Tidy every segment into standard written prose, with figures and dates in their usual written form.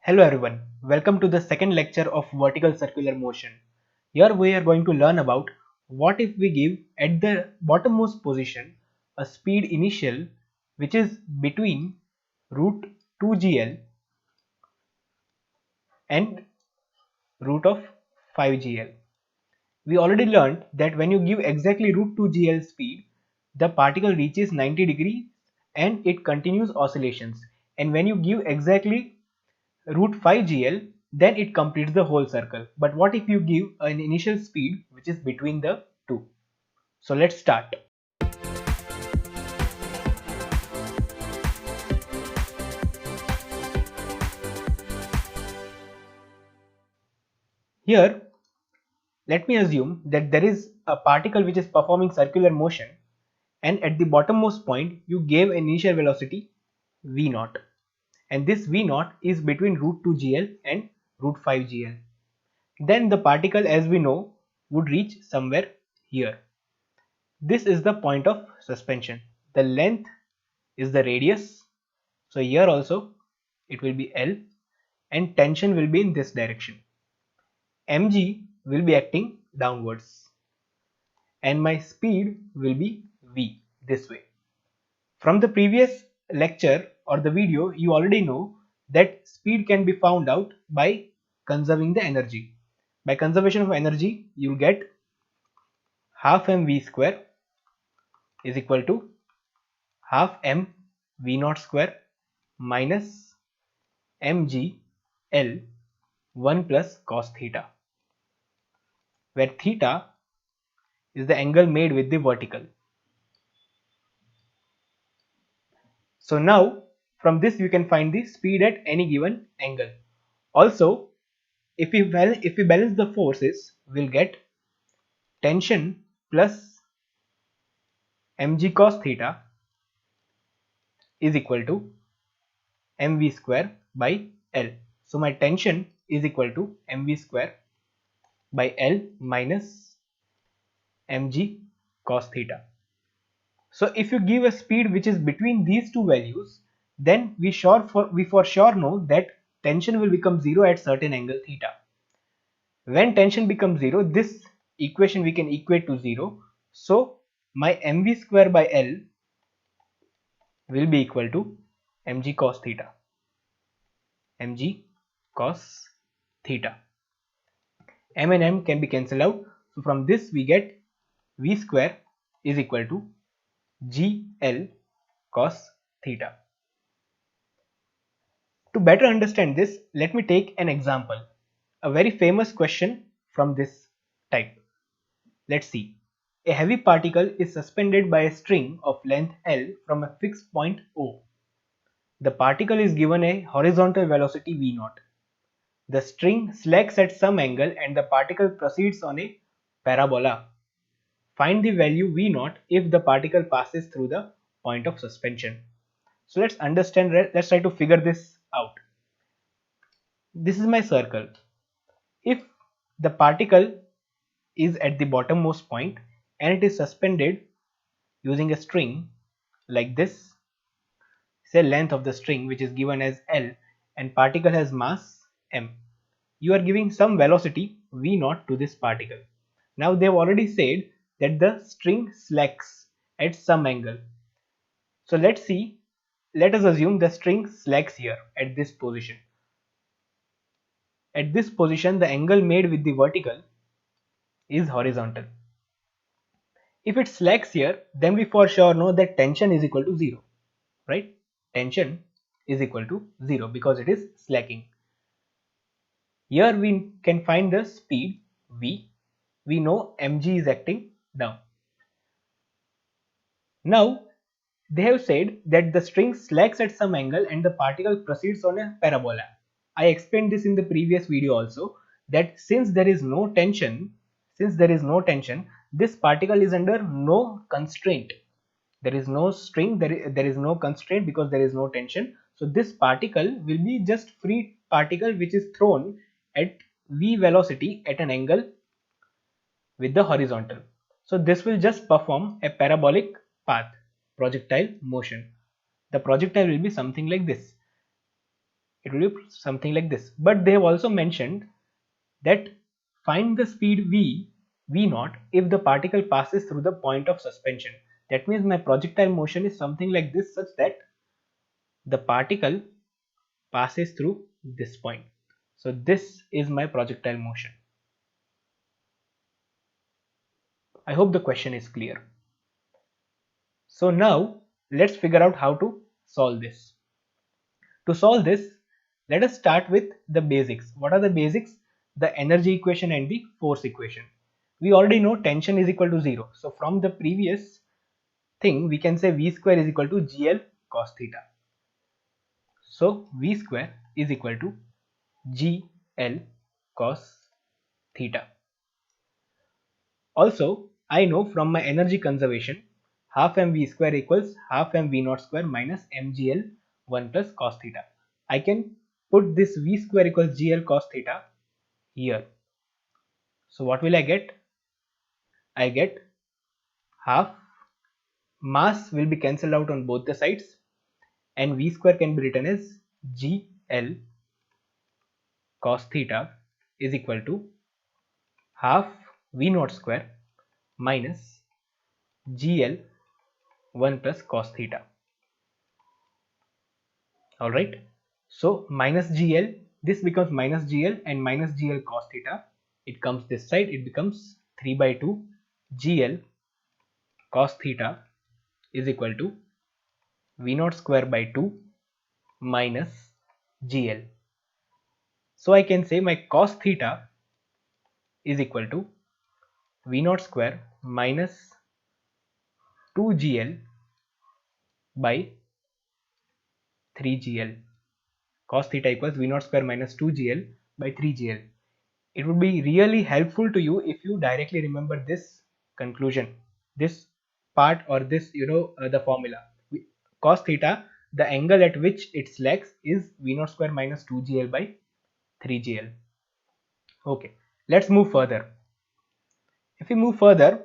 Hello everyone, welcome to the second lecture of vertical circular motion. Here we are going to learn about what if we give at the bottommost position a speed initial which is between root 2gl and root of 5gl. We already learned that when you give exactly root 2gl speed, the particle reaches 90 degrees and it continues oscillations, and when you give exactly root 5gl, then it completes the whole circle. But what if you give an initial speed which is between the two? So let's start. Here, let me assume that there is a particle which is performing circular motion, and at the bottommost point you gave an initial velocity v naught, and this v naught is between root 2gl and root 5gl. Then the particle, as we know, would reach somewhere here. This is the point of suspension. The length is the radius. So here also it will be L, and tension will be in this direction. Mg will be acting downwards and my speed will be V this way. From the previous lecture or the video, you already know that speed can be found out by conserving the energy. By conservation of energy, you will get half mv square is equal to half m v naught square minus mg L 1 plus cos theta, where theta is the angle made with the vertical. So now from this you can find the speed at any given angle. Also, if we balance the forces, we'll get tension plus mg cos theta is equal to mv square by L. So my tension is equal to mv square by L minus mg cos theta. So if you give a speed which is between these two values, then we for sure know that tension will become 0 at certain angle theta. When tension becomes 0, this equation we can equate to 0. So my mv square by L will be equal to mg cos theta. mg cos theta. M and M can be cancelled out. So from this we get v square is equal to gl cos theta. To better understand this, let me take an example. A very famous question from this type. Let's see. A heavy particle is suspended by a string of length L from a fixed point O. The particle is given a horizontal velocity v0. The string slacks at some angle and the particle proceeds on a parabola. Find the value v0 if the particle passes through the point of suspension. So let's try to figure this out. This is my circle. If the particle is at the bottommost point and it is suspended using a string like this, say length of the string which is given as L, and particle has mass m, you are giving some velocity v0 to this particle. Now they have already said that the string slacks at some angle. So let us assume the string slacks here at this position. At this position the angle made with the vertical is horizontal. If it slacks here, then we for sure know that tension is equal to 0, right? Tension is equal to 0 because it is slacking. Here we can find the speed v. We know mg is acting down. Now they have said that the string slacks at some angle and the particle proceeds on a parabola. I explained this in the previous video also, that since there is no tension, this particle is under no constraint. There is no string, there is no constraint because there is no tension. So this particle will be just free particle which is thrown at v velocity at an angle with the horizontal. So this will just perform a parabolic path, projectile motion. The projectile will be something like this. It will be something like this. But they have also mentioned that find the speed v naught if the particle passes through the point of suspension. That means my projectile motion is something like this, such that the particle passes through this point. So this is my projectile motion. I hope the question is clear. So now let's figure out how to solve this. To solve this, let us start with the basics. What are the basics? The energy equation and the force equation. We already know tension is equal to 0. So from the previous thing, we can say V square is equal to GL cos theta. So V square is equal to GL cos theta. Also, I know from my energy conservation, half mv square equals half mv naught square minus mgl 1 plus cos theta. I can put this v square equals gl cos theta here. So what will I get? I get half, mass will be cancelled out on both the sides, and v square can be written as gl cos theta is equal to half v naught square minus gl 1 plus cos theta. Alright, so minus gl, this becomes minus gl, and minus gl cos theta, it comes this side, it becomes 3 by 2 gl cos theta is equal to v naught square by 2 minus gl. So I can say my cos theta is equal to v naught square minus 2gl by 3gl. Cos theta equals v naught square minus 2gl by 3gl. It would be really helpful to you if you directly remember this conclusion, this part, or this, the formula. Cos theta, the angle at which it slacks, is v naught square minus 2gl by 3gl. Okay, let's move further. If we move further,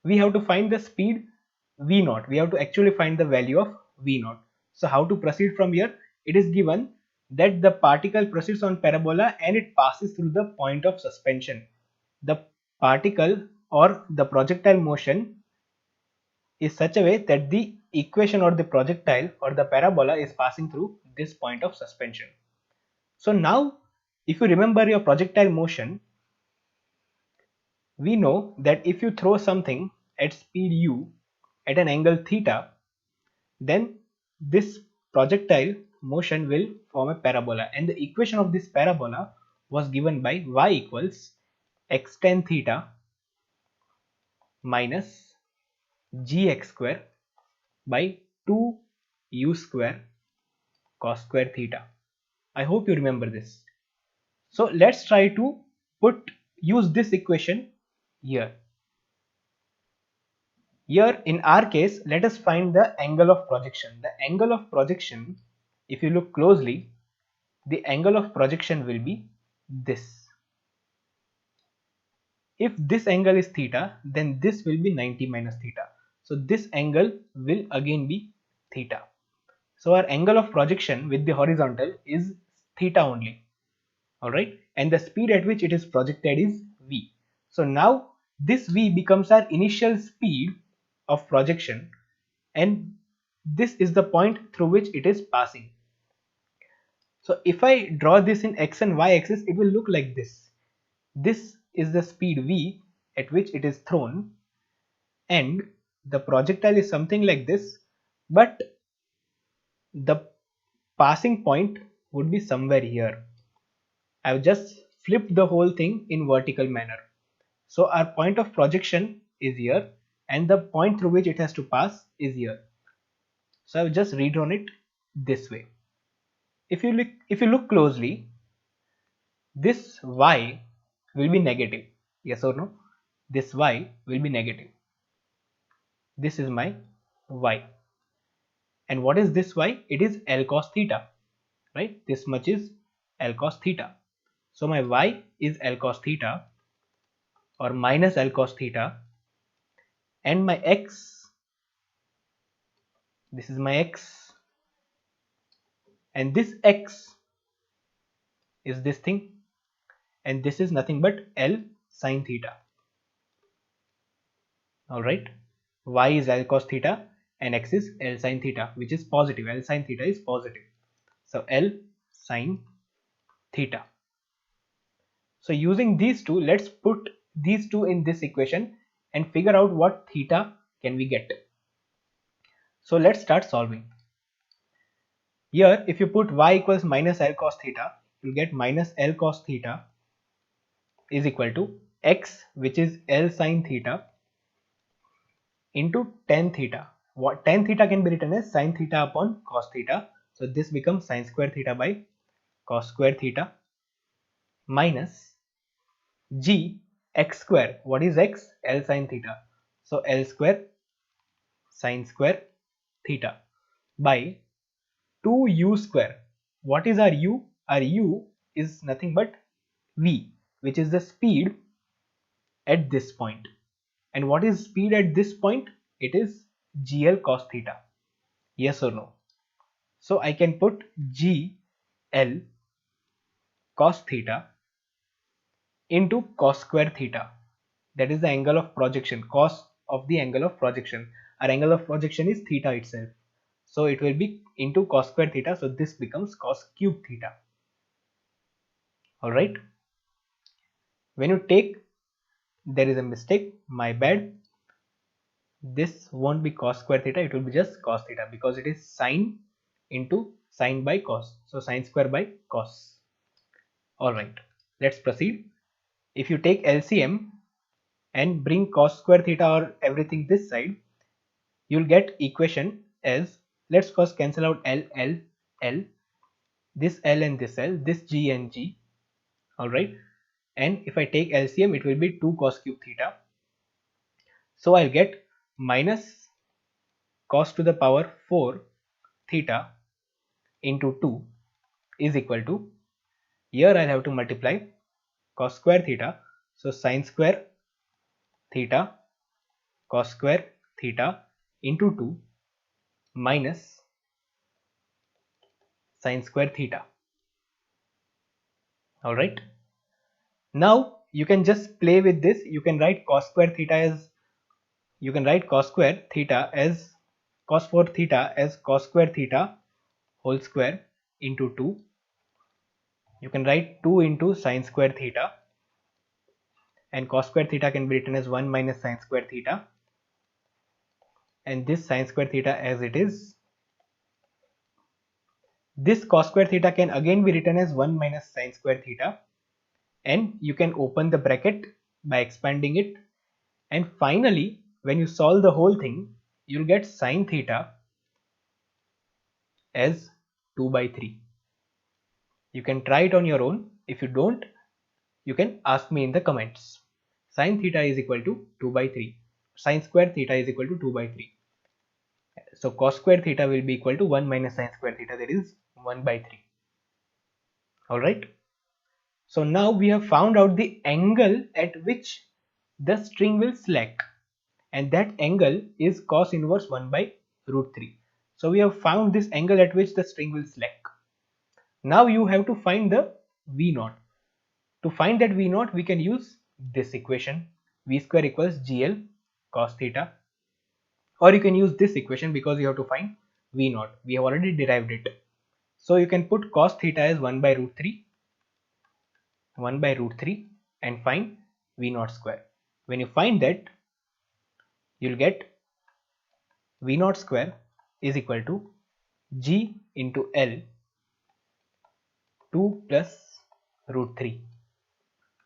we have to find the speed v naught. We have to actually find the value of v naught. So how to proceed from here? It is given that the particle proceeds on parabola and it passes through the point of suspension. The particle or the projectile motion is such a way that the equation or the projectile or the parabola is passing through this point of suspension. So now, if you remember your projectile motion, we know that if you throw something at speed u at an angle theta, then this projectile motion will form a parabola, and the equation of this parabola was given by y equals x tan theta minus gx square by 2 u square cos square theta. I hope you remember this. So let's try to use this equation here. Here in our case, let us find the angle of projection. The angle of projection, if you look closely, the angle of projection will be this. If this angle is theta, then this will be 90 minus theta. So this angle will again be theta. So our angle of projection with the horizontal is theta only. Alright, and the speed at which it is projected is v. So now this v becomes our initial speed of projection, and this is the point through which it is passing. So if I draw this in x and y axis, it will look like this. This is the speed v at which it is thrown, and the projectile is something like this, but the passing point would be somewhere here. I've just flipped the whole thing in vertical manner. So our point of projection is here, and the point through which it has to pass is here. So I've just redrawn it this way. If you look closely, this y will be negative. Yes or no? This y will be negative. This is my y. And what is this y? It is L cos theta, right? This much is L cos theta. So my y is L cos theta or minus L cos theta, and my x, this is my x, and this x is this thing, and this is nothing but L sine theta. Alright, y is L cos theta and x is L sine theta, which is positive. L sine theta is positive. So L sine theta. So using these two, let's put these two in this equation and figure out what theta can we get. So let's start solving. Here, if you put y equals minus L cos theta, you'll get minus L cos theta is equal to x, which is L sine theta, into tan theta. What tan theta can be written as sine theta upon cos theta. So this becomes sine square theta by cos square theta minus g x square. What is x? L sine theta. So L square sine square theta by 2u square. What is our u? Our u is nothing but v, which is the speed at this point. And what is speed at this point? It is gl cos theta. Yes or no? So I can put gl cos theta into cos square theta. That is the angle of projection, cos of the angle of projection. Our angle of projection is theta itself. So it will be into cos square theta. So this becomes cos cube theta. Alright. When you take, there is a mistake, my bad. This won't be cos square theta, it will be just cos theta because it is sine into sine by cos. So sine square by cos. Alright, let's proceed. If you take LCM and bring cos square theta or everything this side, you'll get equation as, let's first cancel out L, this L and this L, this G and G. Alright, and if I take LCM, it will be 2 cos cube theta. So I'll get minus cos to the power 4 theta into 2 is equal to, here I'll have to multiply cos square theta. So sine square theta cos square theta into 2 minus sine square theta. Alright. Now you can just play with this. You can write cos square theta as, you can write cos square theta as cos 4 theta as cos square theta whole square into 2. You can write 2 into sine square theta, and cos square theta can be written as 1 minus sine square theta, and this sine square theta as it is. This cos square theta can again be written as 1 minus sine square theta, and you can open the bracket by expanding it, and finally when you solve the whole thing, you'll get sine theta as 2 by 3. You can try it on your own. If you don't, you can ask me in the comments. Sine theta is equal to 2 by 3. Sine square theta is equal to 2 by 3. So cos square theta will be equal to 1 minus sine square theta, that is 1 by 3. Alright. So now we have found out the angle at which the string will slack, and that angle is cos inverse 1 by root 3. So we have found this angle at which the string will slack. Now you have to find the V0. To find that V0, we can use this equation, V square equals GL cos theta, or you can use this equation because you have to find V0. We have already derived it. So you can put cos theta as 1 by root 3 and find V0 square. When you find that, you'll get V0 square is equal to G into L 2 plus root 3.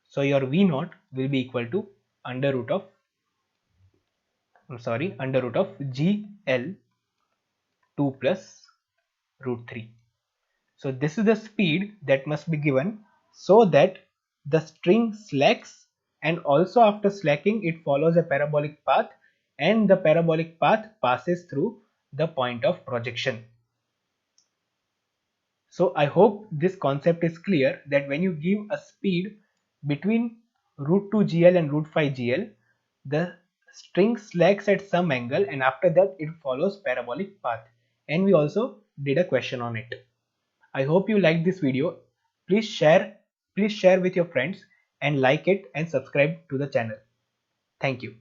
So your V0 will be equal to under root of GL 2 plus root 3. So this is the speed that must be given so that the string slacks, and also after slacking it follows a parabolic path, and the parabolic path passes through the point of projection. So I hope this concept is clear, that when you give a speed between root 2 GL and root 5 GL, the string slacks at some angle, and after that it follows parabolic path, and we also did a question on it. I hope you liked this video. Please share with your friends and like it and subscribe to the channel. Thank you.